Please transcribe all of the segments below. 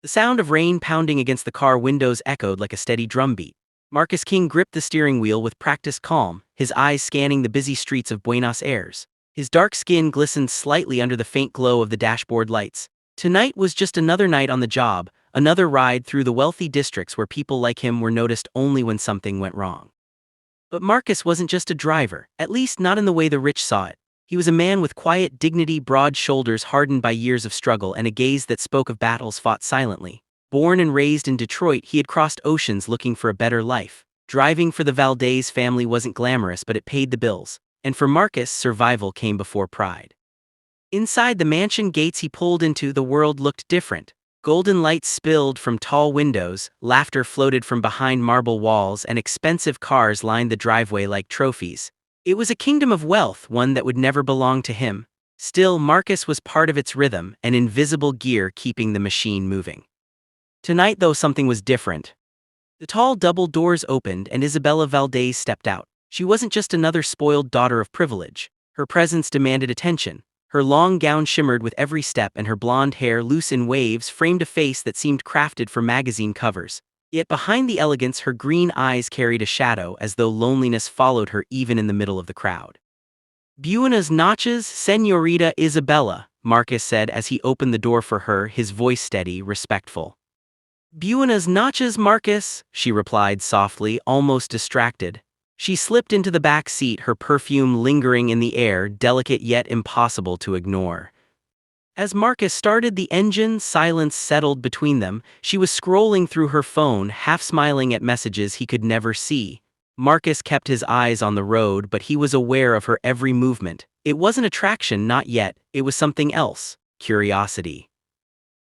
The sound of rain pounding against the car windows echoed like a steady drumbeat. Marcus King gripped the steering wheel with practiced calm, his eyes scanning the busy streets of Buenos Aires. His dark skin glistened slightly under the faint glow of the dashboard lights. Tonight was just another night on the job, another ride through the wealthy districts where people like him were noticed only when something went wrong. But Marcus wasn't just a driver, at least not in the way the rich saw it. He was a man with quiet dignity, broad shoulders hardened by years of struggle, and a gaze that spoke of battles fought silently. Born and raised in Detroit, he had crossed oceans looking for a better life. Driving for the Valdez family wasn't glamorous, but it paid the bills. And for Marcus, survival came before pride. Inside the mansion gates he pulled into, the world looked different. Golden lights spilled from tall windows, laughter floated from behind marble walls, and expensive cars lined the driveway like trophies. It was a kingdom of wealth, one that would never belong to him. Still, Marcus was part of its rhythm, an invisible gear keeping the machine moving. Tonight, though, something was different. The tall double doors opened and Isabella Valdez stepped out. She wasn't just another spoiled daughter of privilege. Her presence demanded attention. Her long gown shimmered with every step, and her blonde hair, loose in waves, framed a face that seemed crafted for magazine covers. Yet behind the elegance, her green eyes carried a shadow, as though loneliness followed her even in the middle of the crowd. "Buenas noches, Señorita Isabella," Marcus said as he opened the door for her, his voice steady, respectful. "Buenas noches, Marcus," she replied softly, almost distracted. She slipped into the back seat, her perfume lingering in the air, delicate yet impossible to ignore. As Marcus started the engine, silence settled between them. She was scrolling through her phone, half smiling at messages he could never see. Marcus kept his eyes on the road, but he was aware of her every movement. It wasn't attraction, not yet, it was something else: curiosity.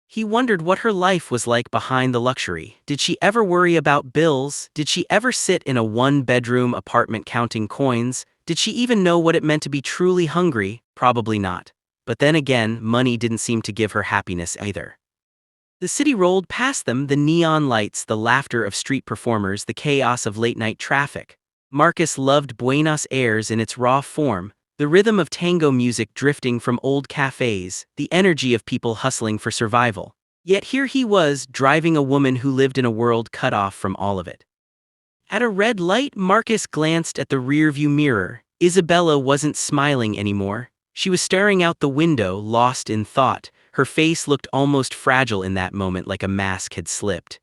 He wondered what her life was like behind the luxury. Did she ever worry about bills? Did she ever sit in a one-bedroom apartment counting coins? Did she even know what it meant to be truly hungry? Probably not. But then again, money didn't seem to give her happiness either. The city rolled past them, the neon lights, the laughter of street performers, the chaos of late-night traffic. Marcus loved Buenos Aires in its raw form, the rhythm of tango music drifting from old cafes, the energy of people hustling for survival. Yet here he was, driving a woman who lived in a world cut off from all of it. At a red light, Marcus glanced at the rearview mirror. Isabella wasn't smiling anymore. She was staring out the window, lost in thought. Her face looked almost fragile in that moment, like a mask had slipped.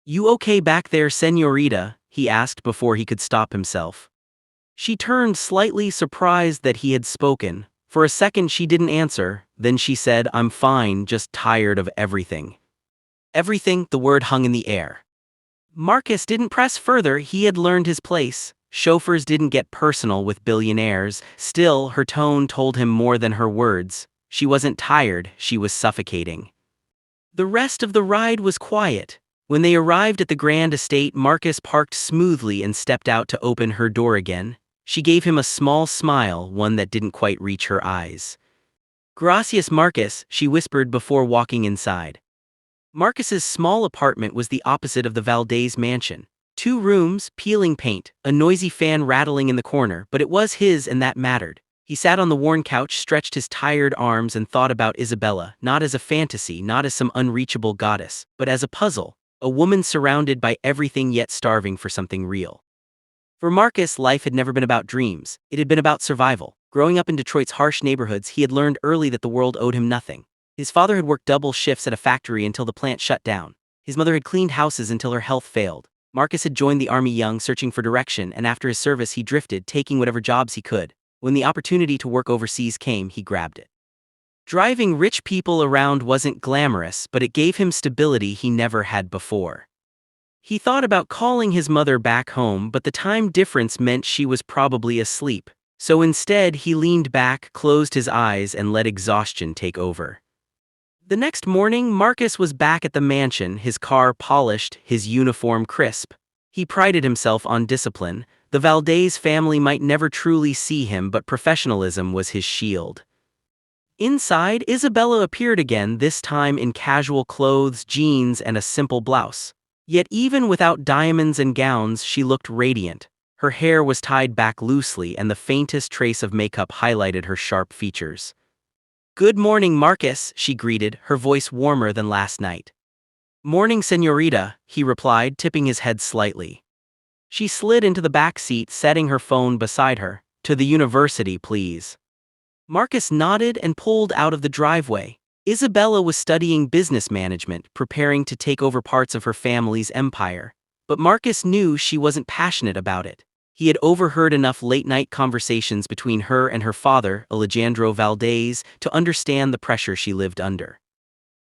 "You okay back there, Señorita?" he asked before he could stop himself. She turned, slightly surprised that he had spoken. For a second she didn't answer, then she said, "I'm fine, just tired of everything." Everything, the word hung in the air. Marcus didn't press further, he had learned his place. Chauffeurs didn't get personal with billionaires. Still, her tone told him more than her words. She wasn't tired, she was suffocating. The rest of the ride was quiet. When they arrived at the grand estate, Marcus parked smoothly and stepped out to open her door again. She gave him a small smile, one that didn't quite reach her eyes. "Gracias, Marcus," she whispered before walking inside. Marcus's small apartment was the opposite of the Valdez mansion. 2 rooms, peeling paint, a noisy fan rattling in the corner, but it was his and that mattered. He sat on the worn couch, stretched his tired arms, and thought about Isabella, not as a fantasy, not as some unreachable goddess, but as a puzzle, a woman surrounded by everything yet starving for something real. For Marcus, life had never been about dreams, it had been about survival. Growing up in Detroit's harsh neighborhoods, he had learned early that the world owed him nothing. His father had worked double shifts at a factory until the plant shut down. His mother had cleaned houses until her health failed. Marcus had joined the army young, searching for direction, and after his service he drifted, taking whatever jobs he could. When the opportunity to work overseas came, he grabbed it. Driving rich people around wasn't glamorous, but it gave him stability he never had before. He thought about calling his mother back home, but the time difference meant she was probably asleep. So instead, he leaned back, closed his eyes, and let exhaustion take over. The next morning, Marcus was back at the mansion, his car polished, his uniform crisp. He prided himself on discipline. The Valdez family might never truly see him, but professionalism was his shield. Inside, Isabella appeared again, this time in casual clothes, jeans, and a simple blouse. Yet even without diamonds and gowns, she looked radiant. Her hair was tied back loosely, and the faintest trace of makeup highlighted her sharp features. "Good morning, Marcus," she greeted, her voice warmer than last night. "Morning, señorita," he replied, tipping his head slightly. She slid into the back seat, setting her phone beside her. "To the university, please." Marcus nodded and pulled out of the driveway. Isabella was studying business management, preparing to take over parts of her family's empire. But Marcus knew she wasn't passionate about it. He had overheard enough late-night conversations between her and her father, Alejandro Valdez, to understand the pressure she lived under.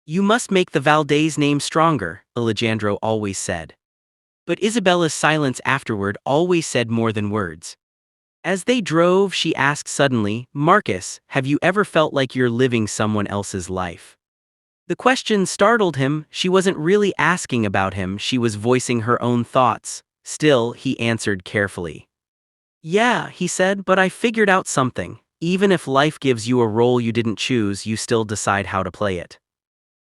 "You must make the Valdez name stronger," Alejandro always said. But Isabella's silence afterward always said more than words. As they drove, she asked suddenly, "Marcus, have you ever felt like you're living someone else's life?" The question startled him. She wasn't really asking about him, she was voicing her own thoughts. Still, he answered carefully. "Yeah," he said, "but I figured out something. Even if life gives you a role you didn't choose, you still decide how to play it."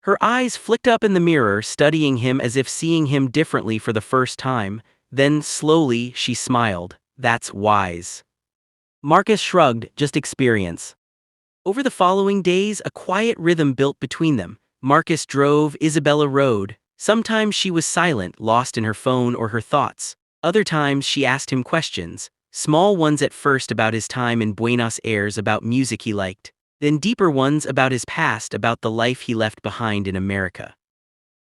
Her eyes flicked up in the mirror, studying him as if seeing him differently for the first time. Then, slowly, she smiled. "That's wise." Marcus shrugged, "Just experience." Over the following days, a quiet rhythm built between them. Marcus drove, Isabella rode. Sometimes she was silent, lost in her phone or her thoughts. Other times she asked him questions, small ones at first about his time in Buenos Aires, about music he liked, then deeper ones about his past, about the life he left behind in America.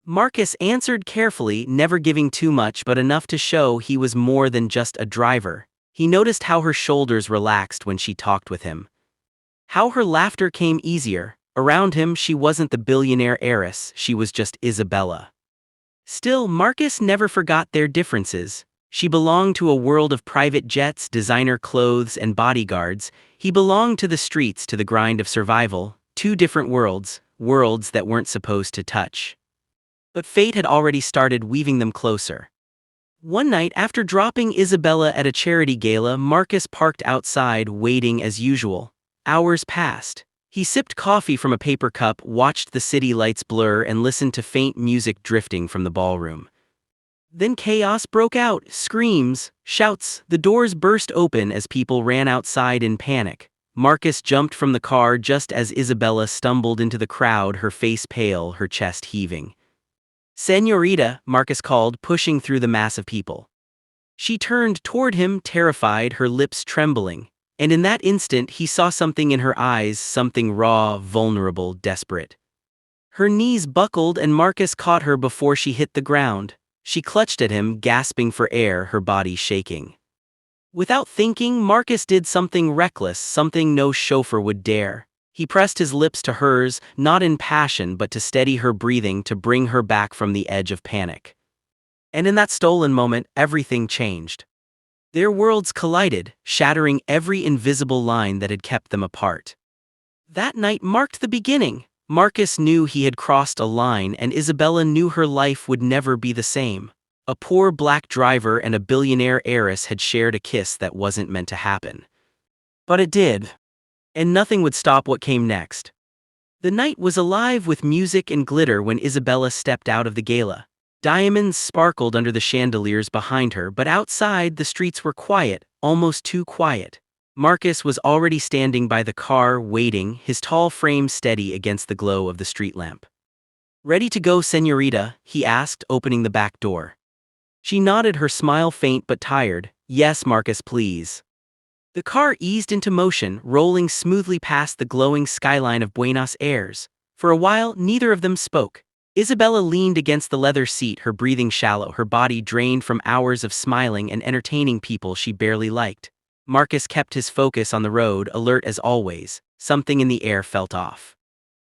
Marcus answered carefully, never giving too much but enough to show he was more than just a driver. He noticed how her shoulders relaxed when she talked with him. How her laughter came easier. Around him, she wasn't the billionaire heiress, she was just Isabella. Still, Marcus never forgot their differences. She belonged to a world of private jets, designer clothes, and bodyguards. He belonged to the streets, to the grind of survival. Two different worlds, worlds that weren't supposed to touch. But fate had already started weaving them closer. One night, after dropping Isabella at a charity gala, Marcus parked outside, waiting as usual. Hours passed. He sipped coffee from a paper cup, watched the city lights blur, and listened to faint music drifting from the ballroom. Then chaos broke out. Screams, shouts, the doors burst open as people ran outside in panic. Marcus jumped from the car just as Isabella stumbled into the crowd, her face pale, her chest heaving. "Señorita," Marcus called, pushing through the mass of people. She turned toward him, terrified, her lips trembling. And in that instant he saw something in her eyes, something raw, vulnerable, desperate. Her knees buckled and Marcus caught her before she hit the ground. She clutched at him, gasping for air, her body shaking. Without thinking, Marcus did something reckless, something no chauffeur would dare. He pressed his lips to hers, not in passion but to steady her breathing, to bring her back from the edge of panic. And in that stolen moment, everything changed. Their worlds collided, shattering every invisible line that had kept them apart. That night marked the beginning. Marcus knew he had crossed a line, and Isabella knew her life would never be the same. A poor black driver and a billionaire heiress had shared a kiss that wasn't meant to happen. But it did. And nothing would stop what came next. The night was alive with music and glitter when Isabella stepped out of the gala. Diamonds sparkled under the chandeliers behind her, but outside the streets were quiet, almost too quiet. Marcus was already standing by the car, waiting, his tall frame steady against the glow of the street lamp. "Ready to go, señorita?" he asked, opening the back door. She nodded, her smile faint but tired. "Yes, Marcus, please." The car eased into motion, rolling smoothly past the glowing skyline of Buenos Aires. For a while, neither of them spoke. Isabella leaned against the leather seat, her breathing shallow, her body drained from hours of smiling and entertaining people she barely liked. Marcus kept his focus on the road, alert as always. Something in the air felt off.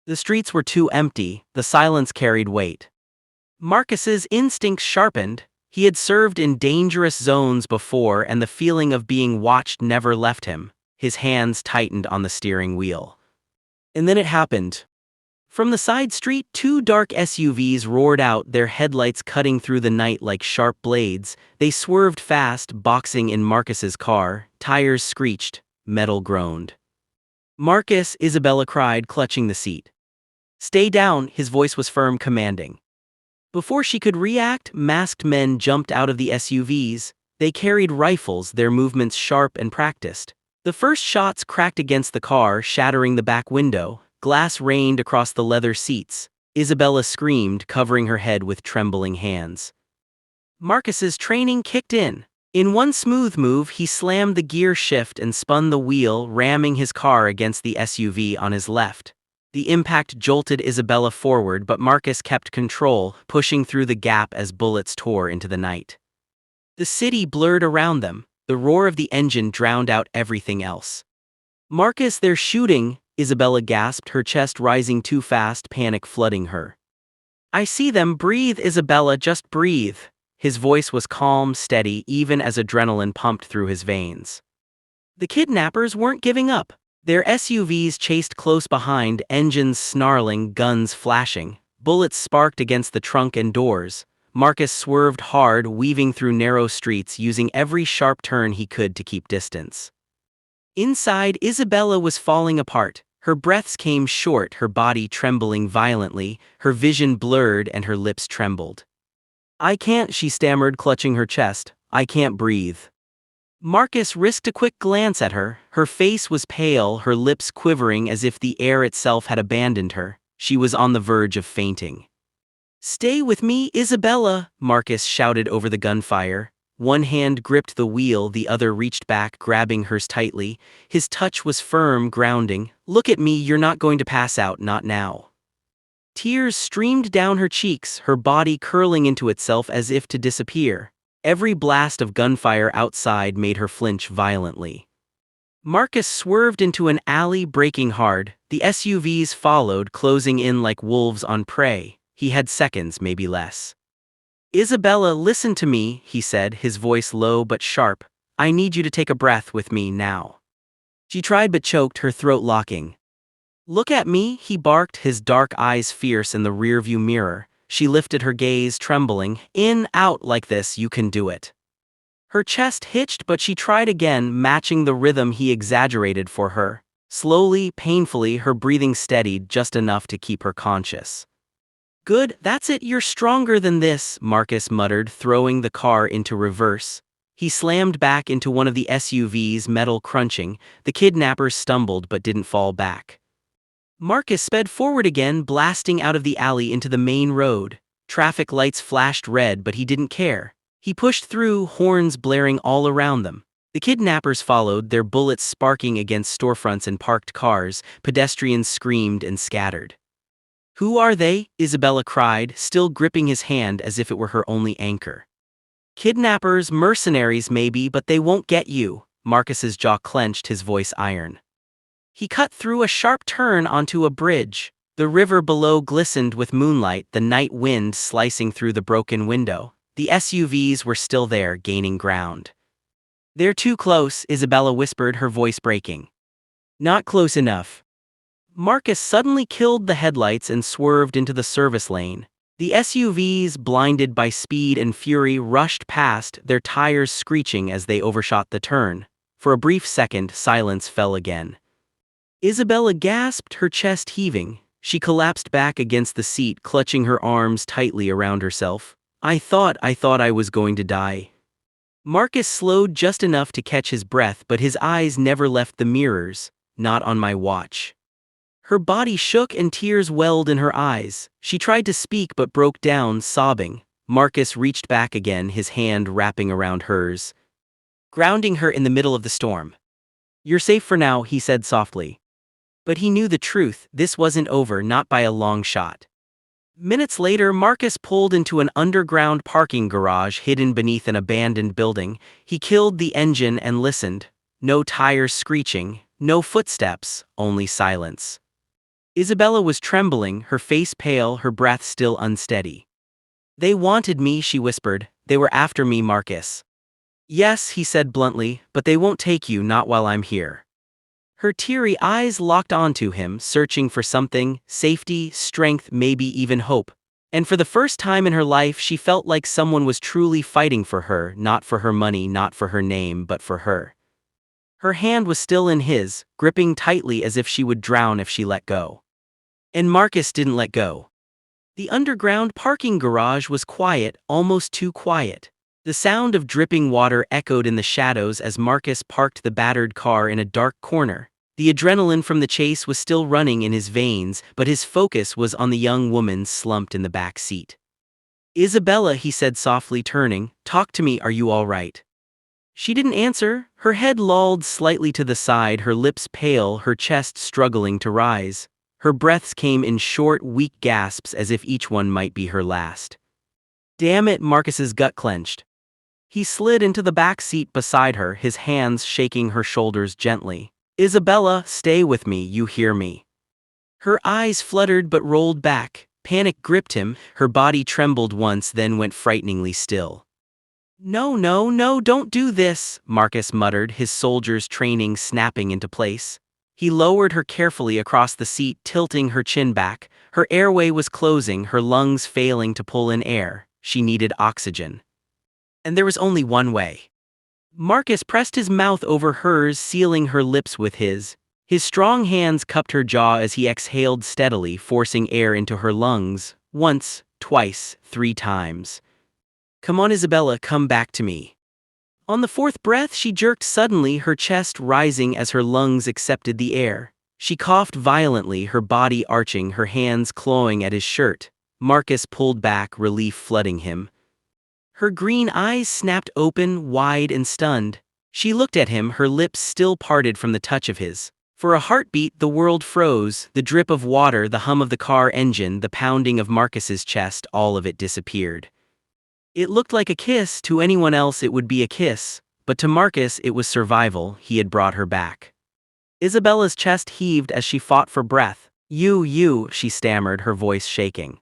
The streets were too empty, the silence carried weight. Marcus's instincts sharpened. He had served in dangerous zones before, and the feeling of being watched never left him. His hands tightened on the steering wheel. And then it happened. From the side street, two dark SUVs roared out, their headlights cutting through the night like sharp blades. They swerved fast, boxing in Marcus's car. Tires screeched, metal groaned. "Marcus," Isabella cried, clutching the seat. "Stay down," his voice was firm, commanding. Before she could react, masked men jumped out of the SUVs. They carried rifles, their movements sharp and practiced. The first shots cracked against the car, shattering the back window. Glass rained across the leather seats. Isabella screamed, covering her head with trembling hands. Marcus's training kicked in. In one smooth move, he slammed the gear shift and spun the wheel, ramming his car against the SUV on his left. The impact jolted Isabella forward, but Marcus kept control, pushing through the gap as bullets tore into the night. The city blurred around them. The roar of the engine drowned out everything else. "Marcus, they're shooting," Isabella gasped, her chest rising too fast, panic flooding her. "I see them. Breathe, Isabella, just breathe." His voice was calm, steady, even as adrenaline pumped through his veins. The kidnappers weren't giving up. Their SUVs chased close behind, engines snarling, guns flashing. Bullets sparked against the trunk and doors. Marcus swerved hard, weaving through narrow streets, using every sharp turn he could to keep distance. Inside, Isabella was falling apart. Her breaths came short, her body trembling violently, her vision blurred and her lips trembled. "I can't," she stammered, clutching her chest. "I can't breathe." Marcus risked a quick glance at her. Her face was pale, her lips quivering as if the air itself had abandoned her. She was on the verge of fainting. "Stay with me, Isabella," Marcus shouted over the gunfire. One hand gripped the wheel, the other reached back, grabbing hers tightly. His touch was firm, grounding. "Look at me, you're not going to pass out, not now." Tears streamed down her cheeks, her body curling into itself as if to disappear. Every blast of gunfire outside made her flinch violently. Marcus swerved into an alley, braking hard. The SUVs followed, closing in like wolves on prey. He had seconds, maybe less. "Isabella, listen to me," he said, his voice low but sharp. "I need you to take a breath with me now." She tried but choked, her throat locking. "Look at me," he barked, his dark eyes fierce in the rearview mirror. She lifted her gaze, trembling. "In, out, like this, you can do it." Her chest hitched, but she tried again, matching the rhythm he exaggerated for her. Slowly, painfully, her breathing steadied just enough to keep her conscious. "Good, that's it, you're stronger than this," Marcus muttered, throwing the car into reverse. He slammed back into one of the SUVs, metal crunching. The kidnappers stumbled but didn't fall back. Marcus sped forward again, blasting out of the alley into the main road. Traffic lights flashed red, but he didn't care. He pushed through, horns blaring all around them. The kidnappers followed, their bullets sparking against storefronts and parked cars. Pedestrians screamed and scattered. "Who are they?" Isabella cried, still gripping his hand as if it were her only anchor. "Kidnappers, mercenaries maybe, but they won't get you." Marcus's jaw clenched, his voice iron. He cut through a sharp turn onto a bridge. The river below glistened with moonlight, the night wind slicing through the broken window. The SUVs were still there, gaining ground. "They're too close," Isabella whispered, her voice breaking. "Not close enough." Marcus suddenly killed the headlights and swerved into the service lane. The SUVs, blinded by speed and fury, rushed past, their tires screeching as they overshot the turn. For a brief second, silence fell again. Isabella gasped, her chest heaving. She collapsed back against the seat, clutching her arms tightly around herself. I thought I was going to die." Marcus slowed just enough to catch his breath, but his eyes never left the mirrors. "Not on my watch." Her body shook and tears welled in her eyes. She tried to speak but broke down, sobbing. Marcus reached back again, his hand wrapping around hers, grounding her in the middle of the storm. "You're safe for now," he said softly. But he knew the truth, this wasn't over, not by a long shot. Minutes later, Marcus pulled into an underground parking garage hidden beneath an abandoned building. He killed the engine and listened. No tires screeching, no footsteps, only silence. Isabella was trembling, her face pale, her breath still unsteady. "They wanted me," she whispered. "They were after me, Marcus." "Yes," he said bluntly, "but they won't take you, not while I'm here." Her teary eyes locked onto him, searching for something, safety, strength, maybe even hope. And for the first time in her life, she felt like someone was truly fighting for her, not for her money, not for her name, but for her. Her hand was still in his, gripping tightly as if she would drown if she let go. And Marcus didn't let go. The underground parking garage was quiet, almost too quiet. The sound of dripping water echoed in the shadows as Marcus parked the battered car in a dark corner. The adrenaline from the chase was still running in his veins, but his focus was on the young woman slumped in the back seat. "Isabella," he said softly, turning, "talk to me, are you all right?" She didn't answer, her head lolled slightly to the side, her lips pale, her chest struggling to rise. Her breaths came in short, weak gasps as if each one might be her last. Damn it, Marcus's gut clenched. He slid into the back seat beside her, his hands shaking her shoulders gently. "Isabella, stay with me, you hear me." Her eyes fluttered but rolled back. Panic gripped him, her body trembled once then went frighteningly still. "No, no, no, don't do this," Marcus muttered, his soldier's training snapping into place. He lowered her carefully across the seat, tilting her chin back. Her airway was closing, her lungs failing to pull in air. She needed oxygen. And there was only one way. Marcus pressed his mouth over hers, sealing her lips with his. His strong hands cupped her jaw as he exhaled steadily, forcing air into her lungs. Once, twice, 3 times. "Come on, Isabella, come back to me." On the 4th breath, she jerked suddenly, her chest rising as her lungs accepted the air. She coughed violently, her body arching, her hands clawing at his shirt. Marcus pulled back, relief flooding him. Her green eyes snapped open, wide and stunned. She looked at him, her lips still parted from the touch of his. For a heartbeat, the world froze, the drip of water, the hum of the car engine, the pounding of Marcus's chest, all of it disappeared. It looked like a kiss. To anyone else it would be a kiss, but to Marcus it was survival. He had brought her back. Isabella's chest heaved as she fought for breath. You, she stammered, her voice shaking.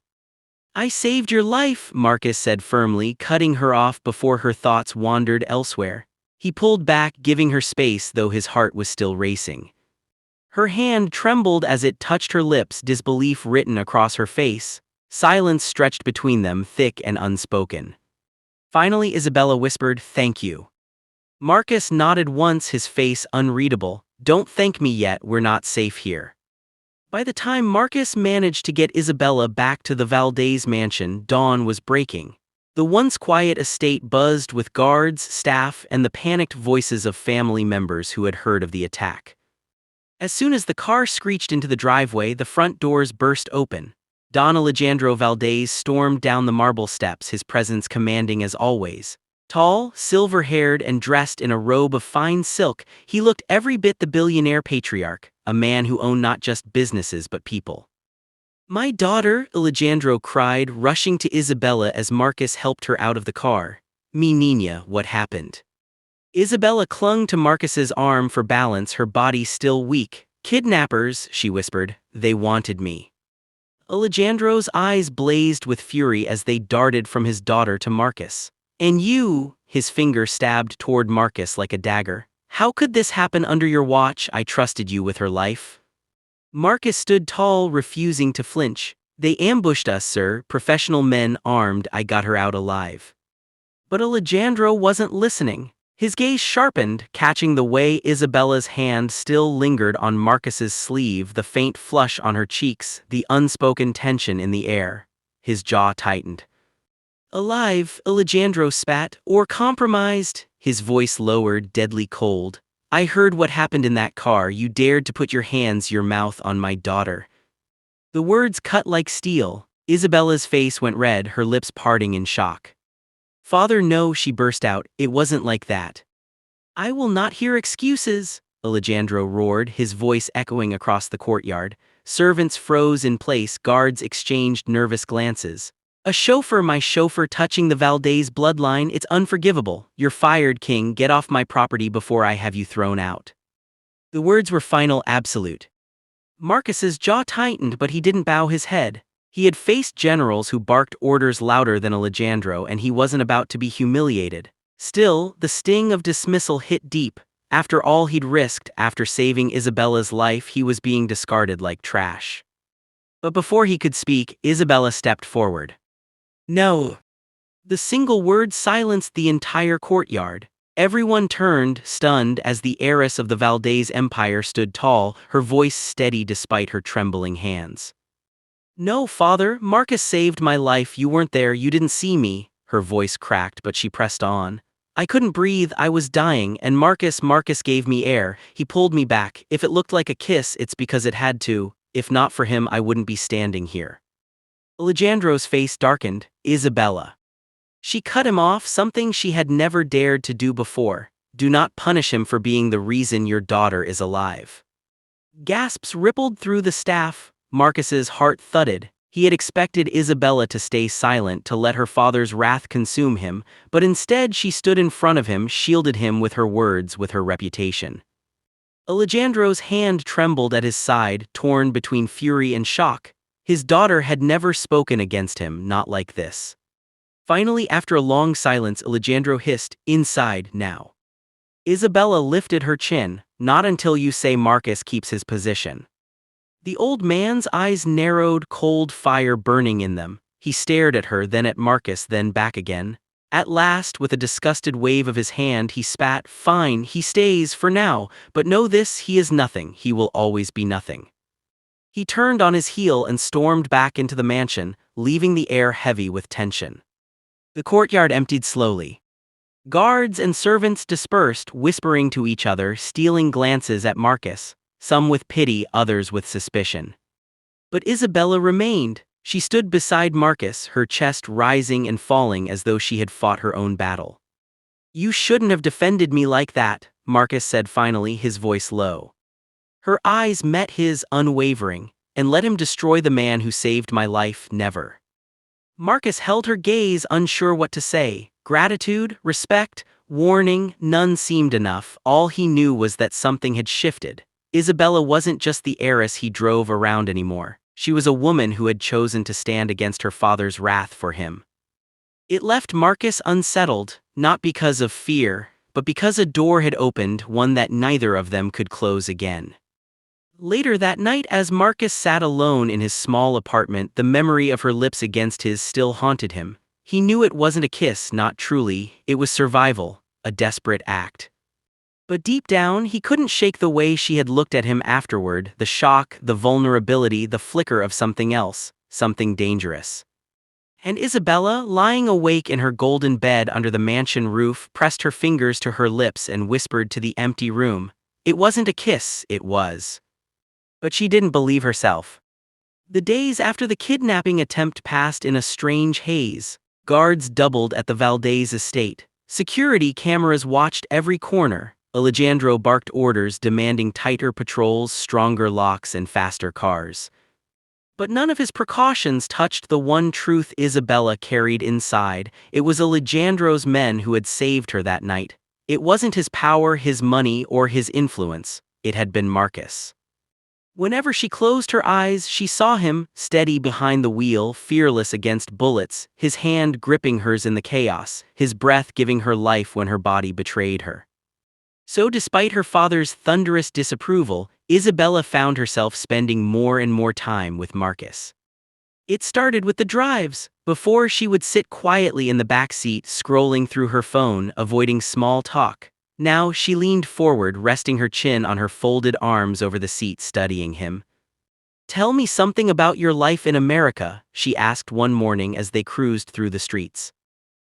"I saved your life," Marcus said firmly, cutting her off before her thoughts wandered elsewhere. He pulled back, giving her space, though his heart was still racing. Her hand trembled as it touched her lips, disbelief written across her face. Silence stretched between them, thick and unspoken. Finally, Isabella whispered, "Thank you." Marcus nodded once, his face unreadable. "Don't thank me yet, we're not safe here." By the time Marcus managed to get Isabella back to the Valdez mansion, dawn was breaking. The once quiet estate buzzed with guards, staff, and the panicked voices of family members who had heard of the attack. As soon as the car screeched into the driveway, the front doors burst open. Don Alejandro Valdez stormed down the marble steps, his presence commanding as always. Tall, silver-haired, and dressed in a robe of fine silk, he looked every bit the billionaire patriarch, a man who owned not just businesses but people. "My daughter," Alejandro cried, rushing to Isabella as Marcus helped her out of the car. "Mi niña, what happened?" Isabella clung to Marcus's arm for balance, her body still weak. "Kidnappers," she whispered. "They wanted me." Alejandro's eyes blazed with fury as they darted from his daughter to Marcus. "And you," his finger stabbed toward Marcus like a dagger. "How could this happen under your watch? I trusted you with her life." Marcus stood tall, refusing to flinch. "They ambushed us, sir, professional men armed. I got her out alive." But Alejandro wasn't listening. His gaze sharpened, catching the way Isabella's hand still lingered on Marcus's sleeve, the faint flush on her cheeks, the unspoken tension in the air. His jaw tightened. "Alive," Alejandro spat, "or compromised?" His voice lowered, deadly cold. "I heard what happened in that car. You dared to put your mouth on my daughter." The words cut like steel. Isabella's face went red, her lips parting in shock. "Father, no," she burst out, "it wasn't like that." "I will not hear excuses," Alejandro roared, his voice echoing across the courtyard. Servants froze in place, guards exchanged nervous glances. My chauffeur touching the Valdez bloodline, it's unforgivable. You're fired, King, get off my property before I have you thrown out." The words were final, absolute. Marcus's jaw tightened, but he didn't bow his head. He had faced generals who barked orders louder than Alejandro, and he wasn't about to be humiliated. Still, the sting of dismissal hit deep. After all he'd risked, after saving Isabella's life, he was being discarded like trash. But before he could speak, Isabella stepped forward. "No." The single word silenced the entire courtyard. Everyone turned, stunned, as the heiress of the Valdez Empire stood tall, her voice steady despite her trembling hands. "No, father, Marcus saved my life. You weren't there, you didn't see me." Her voice cracked, but she pressed on. I couldn't breathe, I was dying, and Marcus gave me air, he pulled me back. If it looked like a kiss, it's because it had to. If not for him, I wouldn't be standing here. Alejandro's face darkened. Isabella. She cut him off, something she had never dared to do before. Do not punish him for being the reason your daughter is alive. Gasps rippled through the staff. Marcus's heart thudded. He had expected Isabella to stay silent, to let her father's wrath consume him, but instead she stood in front of him, shielded him with her words, with her reputation. Alejandro's hand trembled at his side, torn between fury and shock. His daughter had never spoken against him, not like this. Finally, after a long silence, Alejandro hissed, "Inside, now." Isabella lifted her chin. "Not until you say Marcus keeps his position." The old man's eyes narrowed, cold fire burning in them. He stared at her, then at Marcus, then back again. At last, with a disgusted wave of his hand, he spat, "Fine, he stays for now, but know this, he is nothing, he will always be nothing." He turned on his heel and stormed back into the mansion, leaving the air heavy with tension. The courtyard emptied slowly. Guards and servants dispersed, whispering to each other, stealing glances at Marcus, some with pity, others with suspicion. But Isabella remained. She stood beside Marcus, her chest rising and falling as though she had fought her own battle. "You shouldn't have defended me like that," Marcus said finally, his voice low. Her eyes met his, unwavering. "And let him destroy the man who saved my life, never." Marcus held her gaze, unsure what to say. Gratitude, respect, warning, none seemed enough. All he knew was that something had shifted. Isabella wasn't just the heiress he drove around anymore. She was a woman who had chosen to stand against her father's wrath for him. It left Marcus unsettled, not because of fear, but because a door had opened, one that neither of them could close again. Later that night, as Marcus sat alone in his small apartment, the memory of her lips against his still haunted him. He knew it wasn't a kiss, not truly, it was survival, a desperate act. But deep down, he couldn't shake the way she had looked at him afterward, the shock, the vulnerability, the flicker of something else, something dangerous. And Isabella, lying awake in her golden bed under the mansion roof, pressed her fingers to her lips and whispered to the empty room, "It wasn't a kiss, it was." But she didn't believe herself. The days after the kidnapping attempt passed in a strange haze. Guards doubled at the Valdez estate. Security cameras watched every corner. Alejandro barked orders demanding tighter patrols, stronger locks, and faster cars. But none of his precautions touched the one truth Isabella carried inside. It was Alejandro's men who had saved her that night. It wasn't his power, his money, or his influence. It had been Marcus. Whenever she closed her eyes, she saw him, steady behind the wheel, fearless against bullets, his hand gripping hers in the chaos, his breath giving her life when her body betrayed her. So despite her father's thunderous disapproval, Isabella found herself spending more and more time with Marcus. It started with the drives. Before, she would sit quietly in the back seat, scrolling through her phone, avoiding small talk. Now she leaned forward, resting her chin on her folded arms over the seat, studying him. "Tell me something about your life in America," she asked one morning as they cruised through the streets.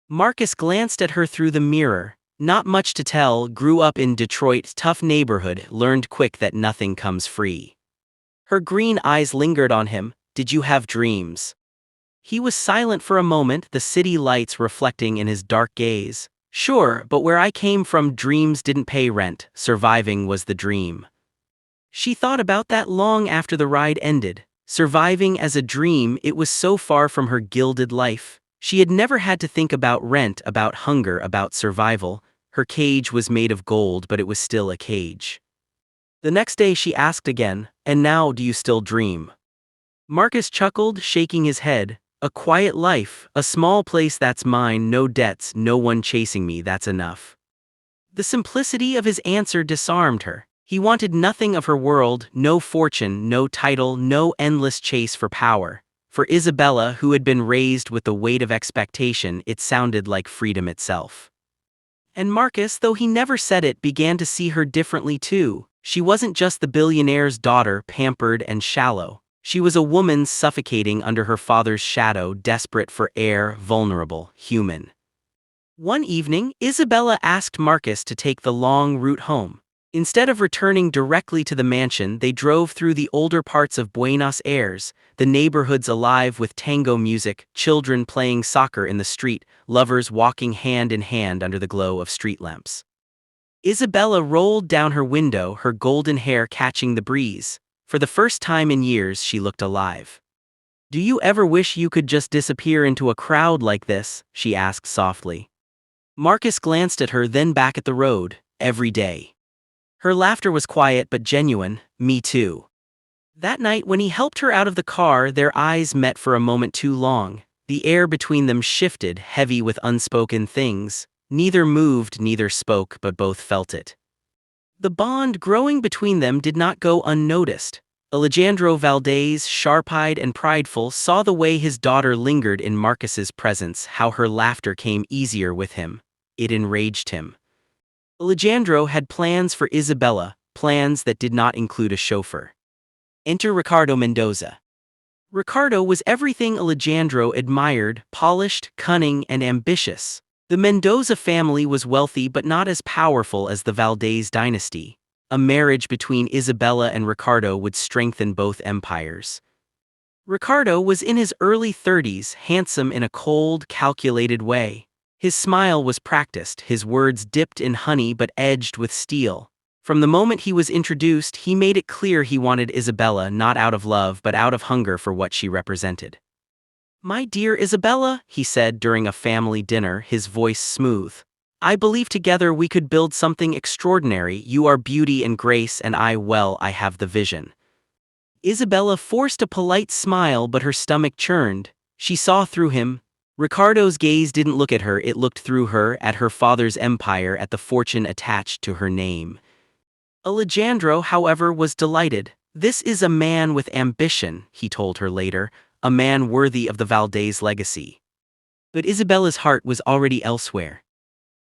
Marcus glanced at her through the mirror. "Not much to tell, grew up in Detroit's tough neighborhood, learned quick that nothing comes free." Her green eyes lingered on him. "Did you have dreams?" He was silent for a moment, the city lights reflecting in his dark gaze. "Sure, but where I came from, dreams didn't pay rent, surviving was the dream." She thought about that long after the ride ended. Surviving as a dream, it was so far from her gilded life. She had never had to think about rent, about hunger, about survival. Her cage was made of gold, but it was still a cage. The next day she asked again, "And now, do you still dream?" Marcus chuckled, shaking his head. "A quiet life, a small place that's mine, no debts, no one chasing me, that's enough." The simplicity of his answer disarmed her. He wanted nothing of her world, no fortune, no title, no endless chase for power. For Isabella, who had been raised with the weight of expectation, it sounded like freedom itself. And Marcus, though he never said it, began to see her differently too. She wasn't just the billionaire's daughter, pampered and shallow. She was a woman suffocating under her father's shadow, desperate for air, vulnerable, human. One evening, Isabella asked Marcus to take the long route home. Instead of returning directly to the mansion, they drove through the older parts of Buenos Aires, the neighborhoods alive with tango music, children playing soccer in the street, lovers walking hand in hand under the glow of street lamps. Isabella rolled down her window, her golden hair catching the breeze. For the first time in years, she looked alive. "Do you ever wish you could just disappear into a crowd like this?" she asked softly. Marcus glanced at her, then back at the road. "Every day." Her laughter was quiet but genuine. "Me too." That night, when he helped her out of the car, their eyes met for a moment too long. The air between them shifted, heavy with unspoken things. Neither moved, neither spoke, but both felt it. The bond growing between them did not go unnoticed. Alejandro Valdez, sharp-eyed and prideful, saw the way his daughter lingered in Marcus's presence, how her laughter came easier with him. It enraged him. Alejandro had plans for Isabella, plans that did not include a chauffeur. Enter Ricardo Mendoza. Ricardo was everything Alejandro admired: polished, cunning, and ambitious. The Mendoza family was wealthy but not as powerful as the Valdez dynasty. A marriage between Isabella and Ricardo would strengthen both empires. Ricardo was in his early 30s, handsome in a cold, calculated way. His smile was practiced, his words dipped in honey but edged with steel. From the moment he was introduced, he made it clear he wanted Isabella not out of love but out of hunger for what she represented. "My dear Isabella," he said during a family dinner, his voice smooth, "I believe together we could build something extraordinary. You are beauty and grace, and I have the vision." Isabella forced a polite smile, but her stomach churned. She saw through him. Ricardo's gaze didn't look at her, it looked through her, at her father's empire, at the fortune attached to her name. Alejandro, however, was delighted. "This is a man with ambition," he told her later, "a man worthy of the Valdez legacy." But Isabella's heart was already elsewhere.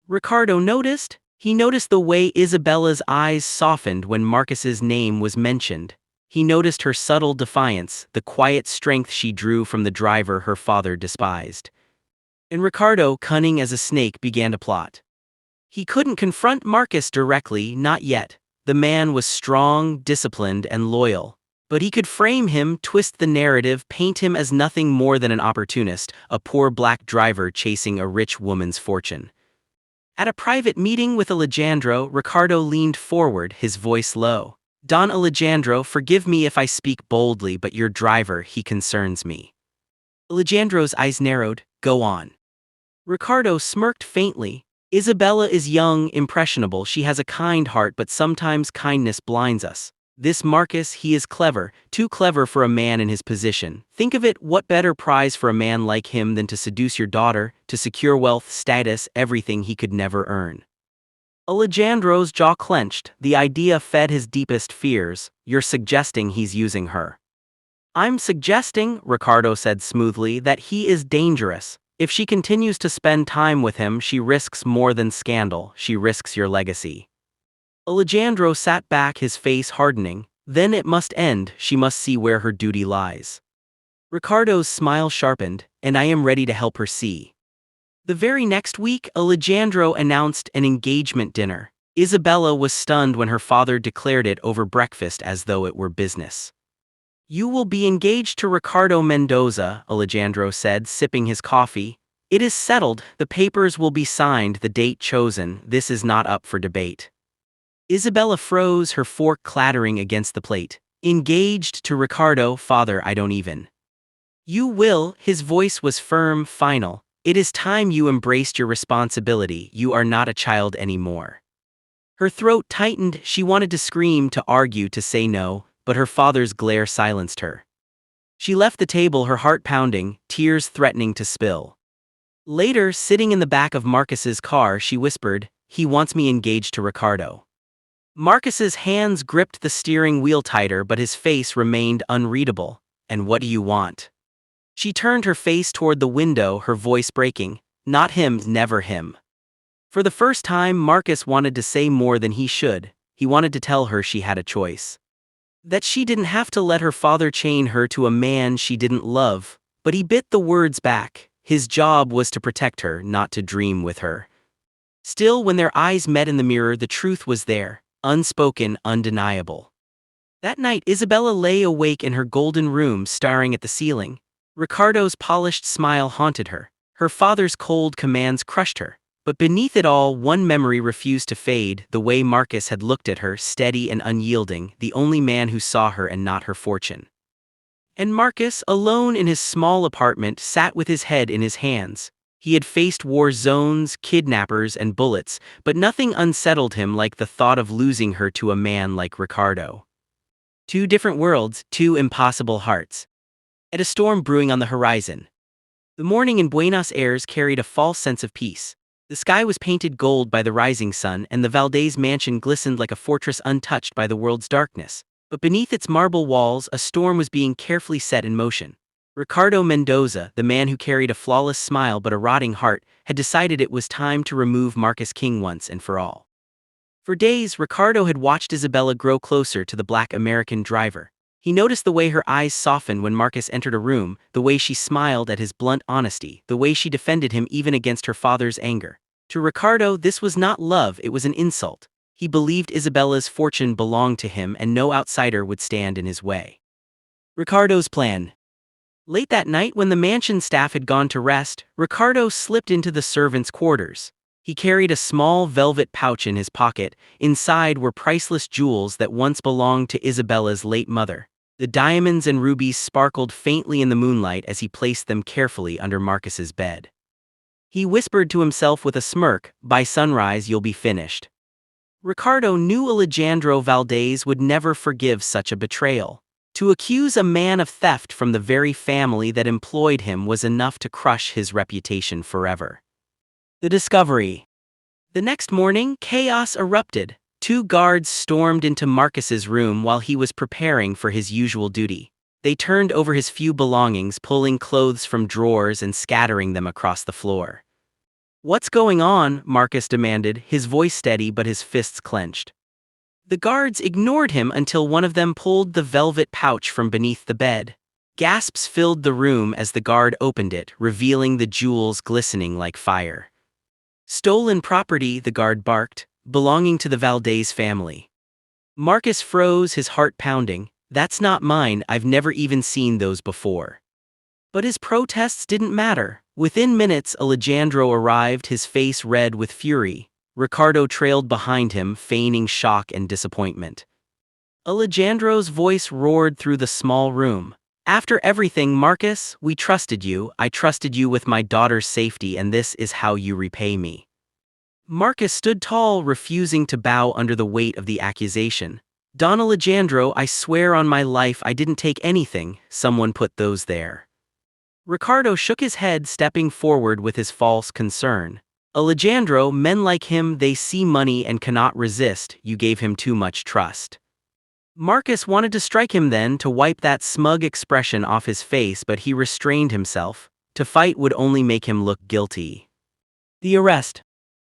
Ricardo noticed. He noticed the way Isabella's eyes softened when Marcus's name was mentioned. He noticed her subtle defiance, the quiet strength she drew from the driver her father despised. And Ricardo, cunning as a snake, began to plot. He couldn't confront Marcus directly, not yet. The man was strong, disciplined, and loyal. But he could frame him, twist the narrative, paint him as nothing more than an opportunist, a poor black driver chasing a rich woman's fortune. At a private meeting with Alejandro, Ricardo leaned forward, his voice low. "Don Alejandro, forgive me if I speak boldly, but your driver, he concerns me." Alejandro's eyes narrowed. "Go on." Ricardo smirked faintly. "Isabella is young, impressionable, she has a kind heart, but sometimes kindness blinds us. This Marcus, he is clever, too clever for a man in his position. Think of it, what better prize for a man like him than to seduce your daughter, to secure wealth, status, everything he could never earn?" Alejandro's jaw clenched. The idea fed his deepest fears. "You're suggesting he's using her." "I'm suggesting," Ricardo said smoothly, "that he is dangerous. If she continues to spend time with him, she risks more than scandal, she risks your legacy." Alejandro sat back, his face hardening. "Then it must end, she must see where her duty lies." Ricardo's smile sharpened. "And I am ready to help her see." The very next week, Alejandro announced an engagement dinner. Isabella was stunned when her father declared it over breakfast as though it were business. "You will be engaged to Ricardo Mendoza," Alejandro said, sipping his coffee. "It is settled, the papers will be signed, the date chosen, this is not up for debate." Isabella froze, her fork clattering against the plate. "Engaged to Ricardo, father, I don't even." "You will," his voice was firm, final. "It is time you embraced your responsibility, you are not a child anymore." Her throat tightened, she wanted to scream, to argue, to say no, but her father's glare silenced her. She left the table, her heart pounding, tears threatening to spill. Later, sitting in the back of Marcus's car, she whispered, "He wants me engaged to Ricardo." Marcus's hands gripped the steering wheel tighter, but his face remained unreadable. "And what do you want?" She turned her face toward the window, her voice breaking. "Not him, never him." For the first time, Marcus wanted to say more than he should. He wanted to tell her she had a choice. That she didn't have to let her father chain her to a man she didn't love. But he bit the words back. His job was to protect her, not to dream with her. Still, when their eyes met in the mirror, the truth was there, unspoken, undeniable. That night, Isabella lay awake in her golden room, staring at the ceiling. Ricardo's polished smile haunted her. Her father's cold commands crushed her. But beneath it all, one memory refused to fade: the way Marcus had looked at her, steady and unyielding, the only man who saw her and not her fortune. And Marcus, alone in his small apartment, sat with his head in his hands. He had faced war zones, kidnappers, and bullets, but nothing unsettled him like the thought of losing her to a man like Ricardo. Two different worlds, two impossible hearts. At a storm brewing on the horizon. The morning in Buenos Aires carried a false sense of peace. The sky was painted gold by the rising sun, and the Valdez mansion glistened like a fortress untouched by the world's darkness. But beneath its marble walls, a storm was being carefully set in motion. Ricardo Mendoza, the man who carried a flawless smile but a rotting heart, had decided it was time to remove Marcus King once and for all. For days, Ricardo had watched Isabella grow closer to the black American driver. He noticed the way her eyes softened when Marcus entered a room, the way she smiled at his blunt honesty, the way she defended him even against her father's anger. To Ricardo, this was not love, it was an insult. He believed Isabella's fortune belonged to him and no outsider would stand in his way. Ricardo's plan. Late that night, when the mansion staff had gone to rest, Ricardo slipped into the servants' quarters. He carried a small velvet pouch in his pocket. Inside were priceless jewels that once belonged to Isabella's late mother. The diamonds and rubies sparkled faintly in the moonlight as he placed them carefully under Marcus's bed. He whispered to himself with a smirk, "By sunrise you'll be finished." Ricardo knew Alejandro Valdez would never forgive such a betrayal. To accuse a man of theft from the very family that employed him was enough to crush his reputation forever. The discovery. The next morning, chaos erupted. Two guards stormed into Marcus's room while he was preparing for his usual duty. They turned over his few belongings, pulling clothes from drawers and scattering them across the floor. "What's going on?" Marcus demanded, his voice steady but his fists clenched. The guards ignored him until one of them pulled the velvet pouch from beneath the bed. Gasps filled the room as the guard opened it, revealing the jewels glistening like fire. "Stolen property," the guard barked, "belonging to the Valdez family." Marcus froze, his heart pounding. "That's not mine, I've never even seen those before." But his protests didn't matter. Within minutes, Alejandro arrived, his face red with fury. Ricardo trailed behind him, feigning shock and disappointment. Alejandro's voice roared through the small room. "After everything, Marcus, we trusted you. I trusted you with my daughter's safety, and this is how you repay me." Marcus stood tall, refusing to bow under the weight of the accusation. "Don Alejandro, I swear on my life I didn't take anything. Someone put those there." Ricardo shook his head, stepping forward with his false concern. "Alejandro, men like him, they see money and cannot resist. You gave him too much trust." Marcus wanted to strike him then, to wipe that smug expression off his face, but he restrained himself. To fight would only make him look guilty. The arrest.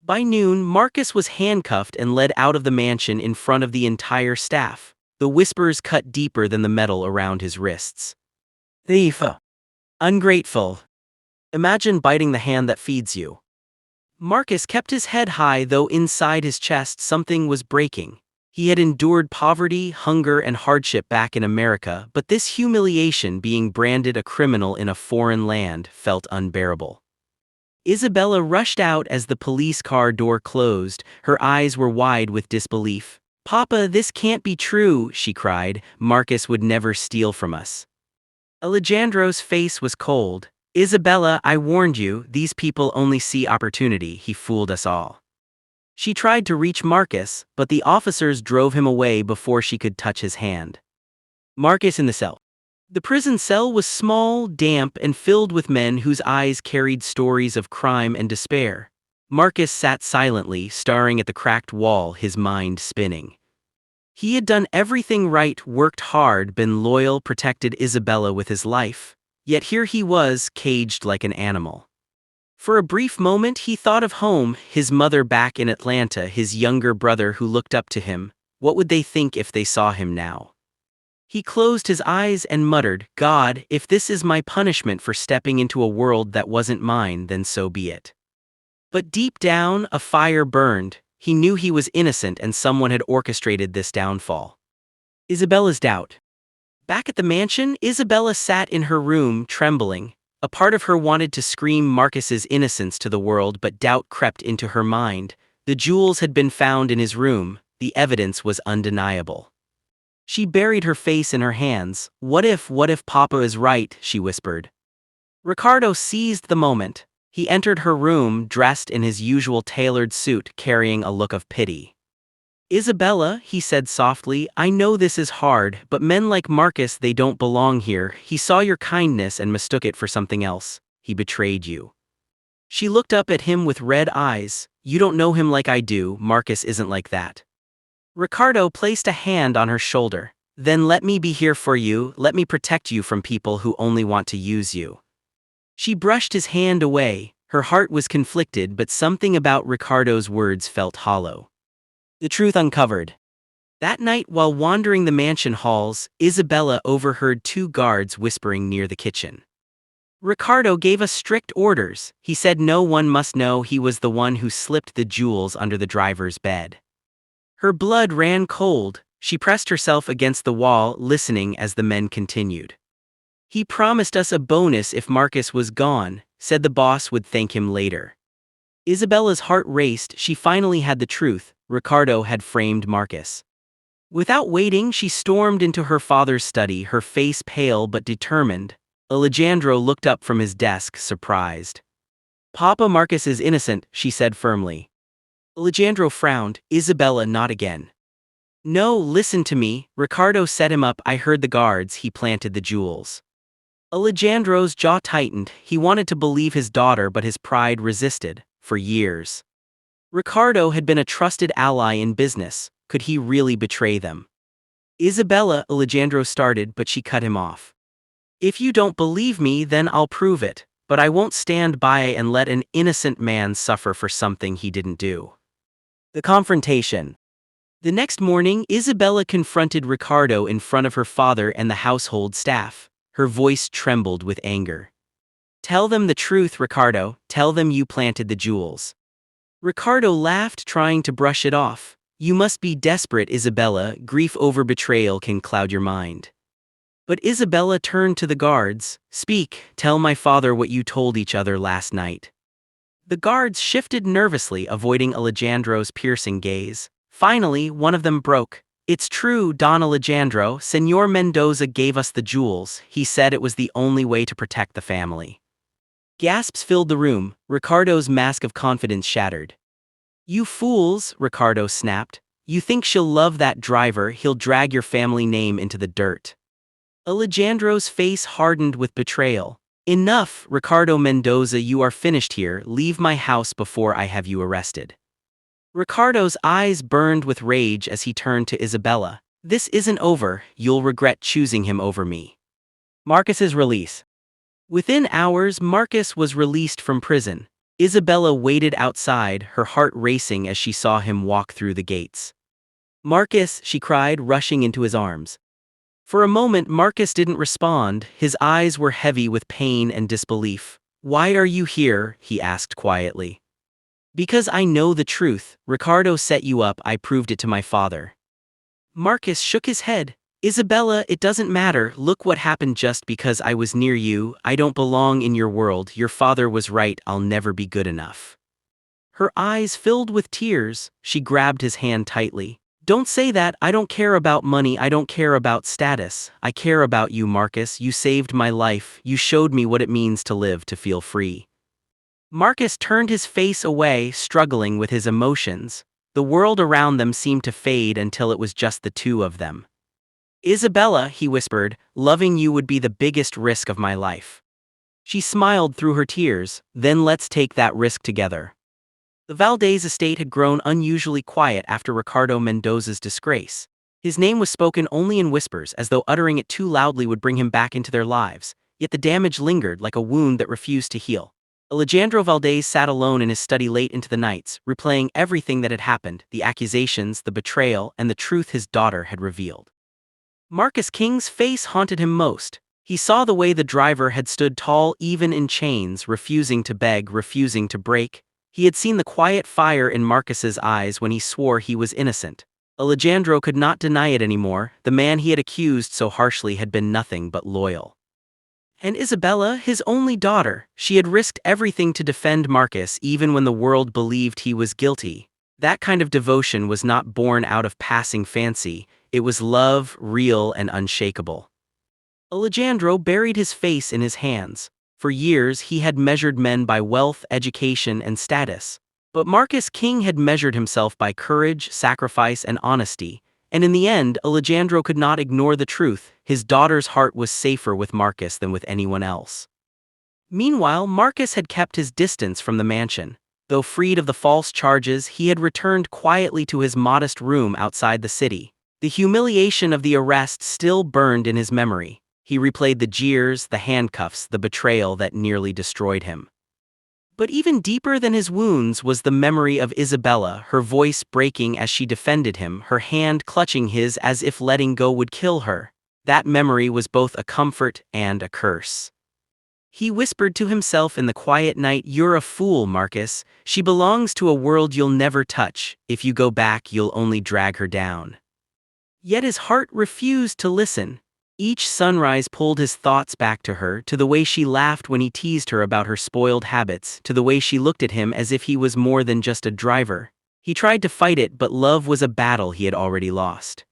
By noon, Marcus was handcuffed and led out of the mansion in front of the entire staff. The whispers cut deeper than the metal around his wrists. "Thief. Ungrateful. Imagine biting the hand that feeds you." Marcus kept his head high, though inside his chest something was breaking. He had endured poverty, hunger, and hardship back in America, but this humiliation, being branded a criminal in a foreign land, felt unbearable. Isabella rushed out as the police car door closed. Her eyes were wide with disbelief. "Papa, this can't be true," she cried. "Marcus would never steal from us." Alejandro's face was cold. "Isabella, I warned you, these people only see opportunity. He fooled us all." She tried to reach Marcus, but the officers drove him away before she could touch his hand. Marcus in the cell. The prison cell was small, damp, and filled with men whose eyes carried stories of crime and despair. Marcus sat silently, staring at the cracked wall, his mind spinning. He had done everything right, worked hard, been loyal, protected Isabella with his life. Yet here he was, caged like an animal. For a brief moment he thought of home, his mother back in Atlanta, his younger brother who looked up to him. What would they think if they saw him now? He closed his eyes and muttered, "God, if this is my punishment for stepping into a world that wasn't mine, then so be it." But deep down, a fire burned. He knew he was innocent and someone had orchestrated this downfall. Isabella's doubt. Back at the mansion, Isabella sat in her room, trembling. A part of her wanted to scream Marcus's innocence to the world, but doubt crept into her mind. The jewels had been found in his room. The evidence was undeniable. She buried her face in her hands. What if Papa is right?" she whispered. Ricardo seized the moment. He entered her room, dressed in his usual tailored suit, carrying a look of pity. "Isabella," he said softly, "I know this is hard, but men like Marcus, they don't belong here. He saw your kindness and mistook it for something else. He betrayed you." She looked up at him with red eyes. "You don't know him like I do. Marcus isn't like that." Ricardo placed a hand on her shoulder. "Then let me be here for you. Let me protect you from people who only want to use you." She brushed his hand away. Her heart was conflicted, but something about Ricardo's words felt hollow. The truth uncovered. That night, while wandering the mansion halls, Isabella overheard two guards whispering near the kitchen. Ricardo gave us strict orders. He said no one must know he was the one who slipped the jewels under the driver's bed. Her blood ran cold. She pressed herself against the wall, listening as the men continued. "He promised us a bonus if Marcus was gone, said the boss would thank him later." Isabella's heart raced. She finally had the truth. Ricardo had framed Marcus. Without waiting, she stormed into her father's study, her face pale but determined. Alejandro looked up from his desk, surprised. "Papa, Marcus is innocent," she said firmly. Alejandro frowned. "Isabella, not again." "No, listen to me." Ricardo set him up. "I heard the guards. He planted the jewels." Alejandro's jaw tightened. He wanted to believe his daughter, but his pride resisted. For years, Ricardo had been a trusted ally in business. Could he really betray them? "Isabella," Alejandro started, but she cut him off. "If you don't believe me, then I'll prove it. But I won't stand by and let an innocent man suffer for something he didn't do." The confrontation. The next morning, Isabella confronted Ricardo in front of her father and the household staff. Her voice trembled with anger. "Tell them the truth, Ricardo. Tell them you planted the jewels." Ricardo laughed, trying to brush it off. "You must be desperate, Isabella. Grief over betrayal can cloud your mind." But Isabella turned to the guards. "Speak, tell my father what you told each other last night." The guards shifted nervously, avoiding Alejandro's piercing gaze. Finally, one of them broke. "It's true, Don Alejandro. Señor Mendoza gave us the jewels. He said it was the only way to protect the family." Gasps filled the room. Ricardo's mask of confidence shattered. "You fools," Ricardo snapped. "You think she'll love that driver? He'll drag your family name into the dirt." Alejandro's face hardened with betrayal. "Enough, Ricardo Mendoza, you are finished here. Leave my house before I have you arrested." Ricardo's eyes burned with rage as he turned to Isabella. "This isn't over. You'll regret choosing him over me." Marcus's release. Within hours, Marcus was released from prison. Isabella waited outside, her heart racing as she saw him walk through the gates. "Marcus," she cried, rushing into his arms. For a moment, Marcus didn't respond. His eyes were heavy with pain and disbelief. "Why are you here?" he asked quietly. "Because I know the truth. Ricardo set you up. I proved it to my father." Marcus shook his head. "Isabella, it doesn't matter. Look what happened. Just because I was near you, I don't belong in your world. Your father was right. I'll never be good enough." Her eyes filled with tears. She grabbed his hand tightly. "Don't say that. I don't care about money. I don't care about status. I care about you, Marcus. You saved my life. You showed me what it means to live, to feel free." Marcus turned his face away, struggling with his emotions. The world around them seemed to fade until it was just the two of them. "Isabella," he whispered, "loving you would be the biggest risk of my life." She smiled through her tears. "Then let's take that risk together." The Valdez estate had grown unusually quiet after Ricardo Mendoza's disgrace. His name was spoken only in whispers, as though uttering it too loudly would bring him back into their lives, yet the damage lingered like a wound that refused to heal. Alejandro Valdez sat alone in his study late into the nights, replaying everything that had happened, the accusations, the betrayal, and the truth his daughter had revealed. Marcus King's face haunted him most. He saw the way the driver had stood tall even in chains, refusing to beg, refusing to break. He had seen the quiet fire in Marcus's eyes when he swore he was innocent. Alejandro could not deny it anymore. The man he had accused so harshly had been nothing but loyal. And Isabella, his only daughter, she had risked everything to defend Marcus even when the world believed he was guilty. That kind of devotion was not born out of passing fancy, it was love, real and unshakable. Alejandro buried his face in his hands. For years he had measured men by wealth, education, and status. But Marcus King had measured himself by courage, sacrifice, and honesty. And in the end, Alejandro could not ignore the truth: his daughter's heart was safer with Marcus than with anyone else. Meanwhile, Marcus had kept his distance from the mansion. Though freed of the false charges, he had returned quietly to his modest room outside the city. The humiliation of the arrest still burned in his memory. He replayed the jeers, the handcuffs, the betrayal that nearly destroyed him. But even deeper than his wounds was the memory of Isabella, her voice breaking as she defended him, her hand clutching his as if letting go would kill her. That memory was both a comfort and a curse. He whispered to himself in the quiet night, "You're a fool, Marcus. She belongs to a world you'll never touch. If you go back, you'll only drag her down." Yet his heart refused to listen. Each sunrise pulled his thoughts back to her, to the way she laughed when he teased her about her spoiled habits, to the way she looked at him as if he was more than just a driver. He tried to fight it, but love was a battle he had already lost.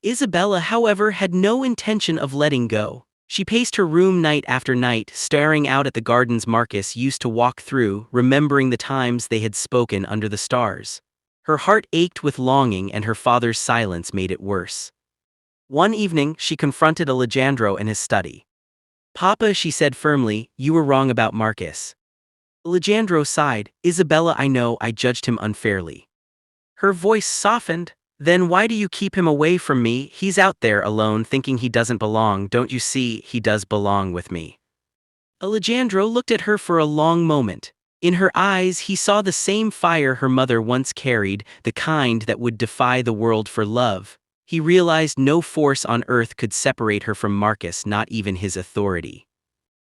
Isabella, however, had no intention of letting go. She paced her room night after night, staring out at the gardens Marcus used to walk through, remembering the times they had spoken under the stars. Her heart ached with longing, and her father's silence made it worse. One evening, she confronted Alejandro in his study. "Papa," she said firmly, "you were wrong about Marcus." Alejandro sighed. "Isabella, I know I judged him unfairly." Her voice softened. "Then why do you keep him away from me? He's out there alone thinking he doesn't belong. Don't you see, he does belong with me." Alejandro looked at her for a long moment. In her eyes he saw the same fire her mother once carried, the kind that would defy the world for love. He realized no force on earth could separate her from Marcus, not even his authority.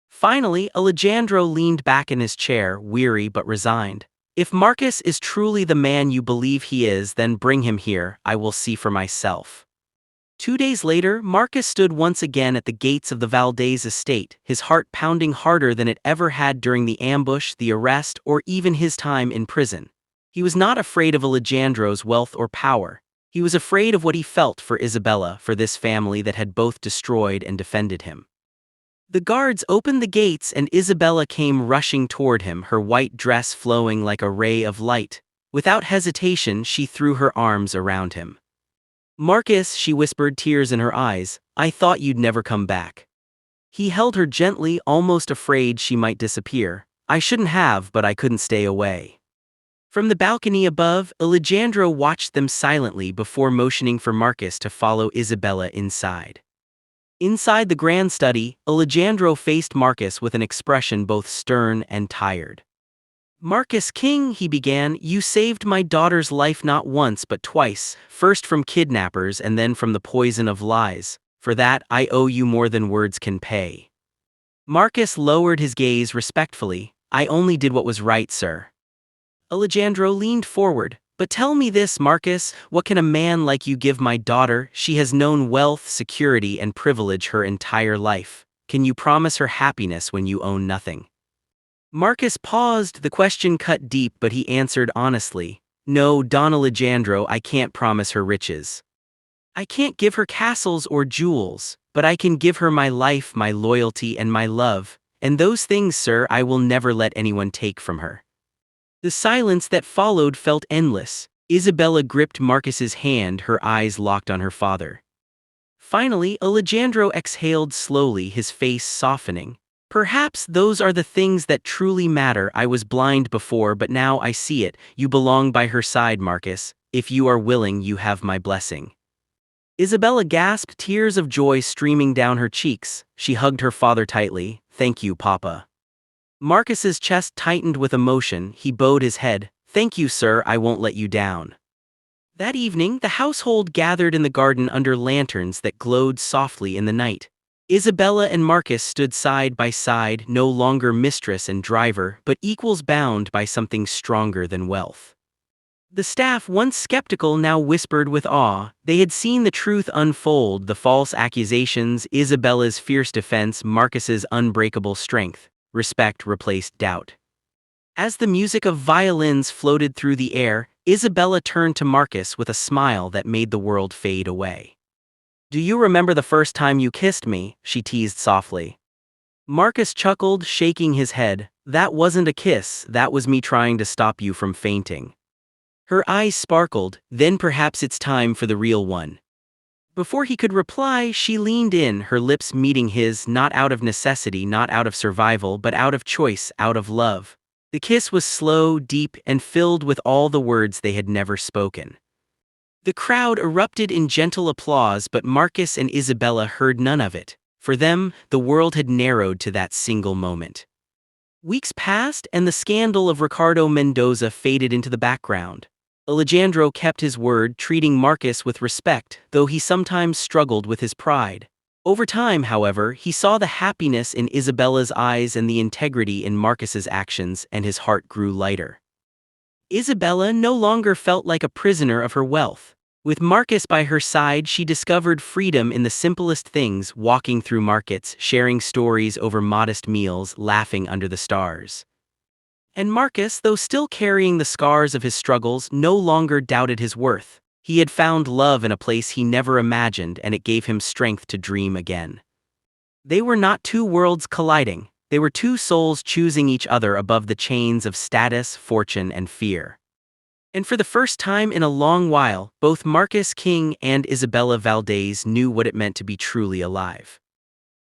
Finally, Alejandro leaned back in his chair, weary but resigned. "If Marcus is truly the man you believe he is, then bring him here. I will see for myself." 2 days later, Marcus stood once again at the gates of the Valdez estate, his heart pounding harder than it ever had during the ambush, the arrest, or even his time in prison. He was not afraid of Alejandro's wealth or power. He was afraid of what he felt for Isabella, for this family that had both destroyed and defended him. The guards opened the gates and Isabella came rushing toward him, her white dress flowing like a ray of light. Without hesitation, she threw her arms around him. "Marcus," she whispered, tears in her eyes, "I thought you'd never come back." He held her gently, almost afraid she might disappear. "I shouldn't have, but I couldn't stay away." From the balcony above, Alejandro watched them silently before motioning for Marcus to follow Isabella inside. Inside the grand study, Alejandro faced Marcus with an expression both stern and tired. "Marcus King," he began, "you saved my daughter's life not once but twice, first from kidnappers and then from the poison of lies. For that, I owe you more than words can pay." Marcus lowered his gaze respectfully. "I only did what was right, sir." Alejandro leaned forward. "But tell me this, Marcus, what can a man like you give my daughter? She has known wealth, security, and privilege her entire life. Can you promise her happiness when you own nothing?" Marcus paused, the question cut deep, but he answered honestly. "No, Don Alejandro, I can't promise her riches. I can't give her castles or jewels, but I can give her my life, my loyalty, and my love. And those things, sir, I will never let anyone take from her." The silence that followed felt endless. Isabella gripped Marcus's hand, her eyes locked on her father. Finally, Alejandro exhaled slowly, his face softening. "Perhaps those are the things that truly matter. I was blind before, but now I see it. You belong by her side, Marcus. If you are willing, you have my blessing." Isabella gasped, tears of joy streaming down her cheeks. She hugged her father tightly. "Thank you, Papa." Marcus's chest tightened with emotion. He bowed his head. "Thank you, sir, I won't let you down." That evening, the household gathered in the garden under lanterns that glowed softly in the night. Isabella and Marcus stood side by side, no longer mistress and driver, but equals bound by something stronger than wealth. The staff, once skeptical, now whispered with awe. They had seen the truth unfold: the false accusations, Isabella's fierce defense, Marcus's unbreakable strength. Respect replaced doubt. As the music of violins floated through the air, Isabella turned to Marcus with a smile that made the world fade away. "Do you remember the first time you kissed me?" she teased softly. Marcus chuckled, shaking his head. "That wasn't a kiss, that was me trying to stop you from fainting." Her eyes sparkled. "Then perhaps it's time for the real one." Before he could reply, she leaned in, her lips meeting his, not out of necessity, not out of survival, but out of choice, out of love. The kiss was slow, deep, and filled with all the words they had never spoken. The crowd erupted in gentle applause, but Marcus and Isabella heard none of it. For them, the world had narrowed to that single moment. Weeks passed, and the scandal of Ricardo Mendoza faded into the background. Alejandro kept his word, treating Marcus with respect, though he sometimes struggled with his pride. Over time, however, he saw the happiness in Isabella's eyes and the integrity in Marcus's actions, and his heart grew lighter. Isabella no longer felt like a prisoner of her wealth. With Marcus by her side, she discovered freedom in the simplest things: walking through markets, sharing stories over modest meals, laughing under the stars. And Marcus, though still carrying the scars of his struggles, no longer doubted his worth. He had found love in a place he never imagined, and it gave him strength to dream again. They were not two worlds colliding. They were two souls choosing each other above the chains of status, fortune, and fear. And for the first time in a long while, both Marcus King and Isabella Valdez knew what it meant to be truly alive.